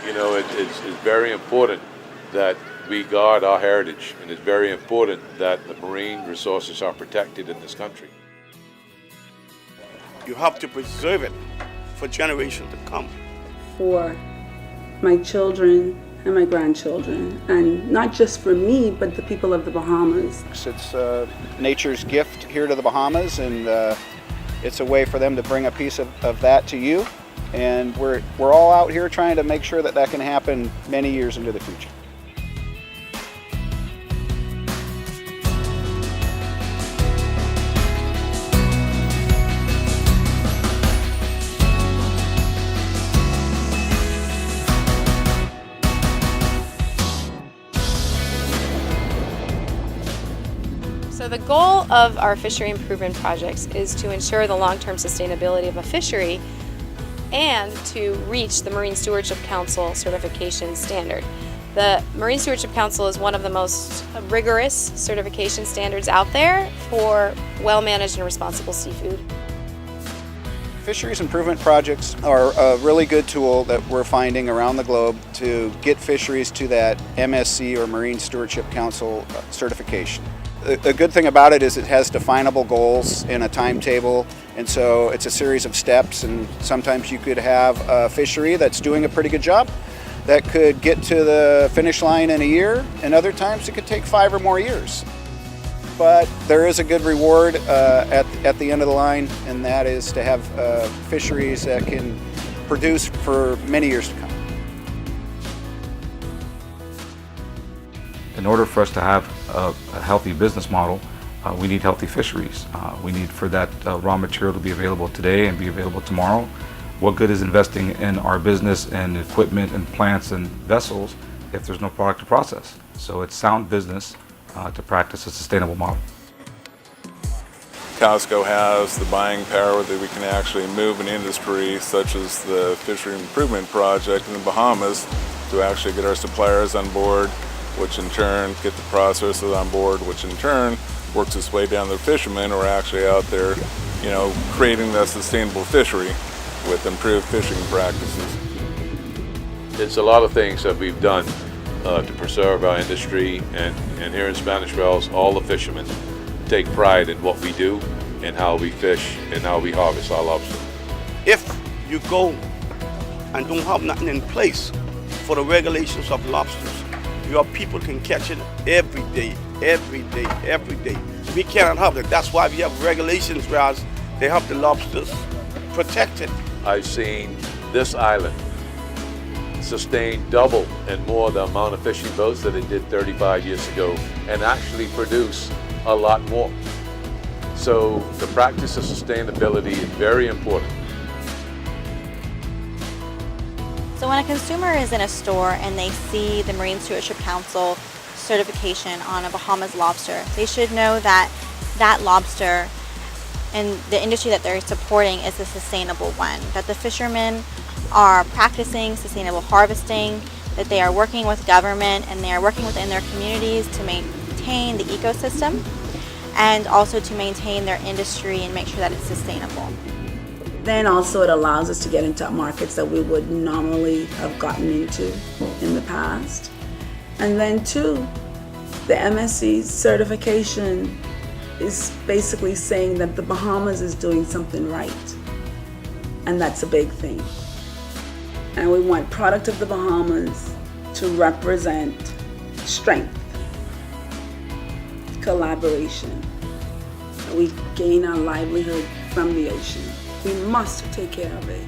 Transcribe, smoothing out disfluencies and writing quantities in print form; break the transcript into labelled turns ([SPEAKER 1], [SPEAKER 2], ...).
[SPEAKER 1] It's very important that we guard our heritage, and it's very important that the marine resources are protected in this country.
[SPEAKER 2] You have to preserve it for generations to come.
[SPEAKER 3] For my children and my grandchildren, and not just for me, but the people of the Bahamas.
[SPEAKER 4] It's nature's gift here to the Bahamas, and it's a way for them to bring a piece of that to you. And we're all out here trying to make sure that that can happen many years into the future.
[SPEAKER 5] So the goal of our fishery improvement projects is to ensure the long-term sustainability of a fishery and to reach the Marine Stewardship Council certification standard. The Marine Stewardship Council is one of the most rigorous certification standards out there for well-managed and responsible seafood.
[SPEAKER 4] Fisheries improvement projects are a really good tool that we're finding around the globe to get fisheries to that MSC or Marine Stewardship Council certification. The good thing about it is it has definable goals in a timetable, and so it's a series of steps, and sometimes you could have a fishery that's doing a pretty good job that could get to the finish line in a year, and other times it could take 5 or more years. But there is a good reward at the end of the line, and that is to have fisheries that can produce for many years to come.
[SPEAKER 6] In order for us to have a healthy business model, we need healthy fisheries. We need for that raw material to be available today and be available tomorrow. What good is investing in our business and equipment and plants and vessels if there's no product to process? So it's sound business to practice a sustainable model.
[SPEAKER 7] Costco has the buying power that we can actually move an industry such as the Fishery Improvement Project in the Bahamas to actually get our suppliers on board, which in turn get the processors on board, which in turn works its way down to the fishermen who are actually out there, creating that sustainable fishery with improved fishing practices.
[SPEAKER 1] It's a lot of things that we've done to preserve our industry, and here in Spanish Wells, all the fishermen take pride in what we do and how we fish and how we harvest our lobster.
[SPEAKER 2] If you go and don't have nothing in place for the regulations of lobsters, your people can catch it every day, every day, every day. We cannot have it. That's why we have regulations where they have the lobsters protected.
[SPEAKER 1] I've seen this island sustain double and more the amount of fishing boats that it did 35 years ago, and actually produce a lot more. So the practice of sustainability is very important.
[SPEAKER 8] So when a consumer is in a store and they see the Marine Stewardship Council certification on a Bahamas lobster, they should know that that lobster and the industry that they're supporting is a sustainable one, that the fishermen are practicing sustainable harvesting, that they are working with government and they are working within their communities to maintain the ecosystem and also to maintain their industry and make sure that it's sustainable.
[SPEAKER 3] Then also it allows us to get into markets that we would normally have gotten into in the past. And then too, the MSC certification is basically saying that the Bahamas is doing something right. And that's a big thing. And we want product of the Bahamas to represent strength, collaboration. We gain our livelihood from the ocean. We must take care of it.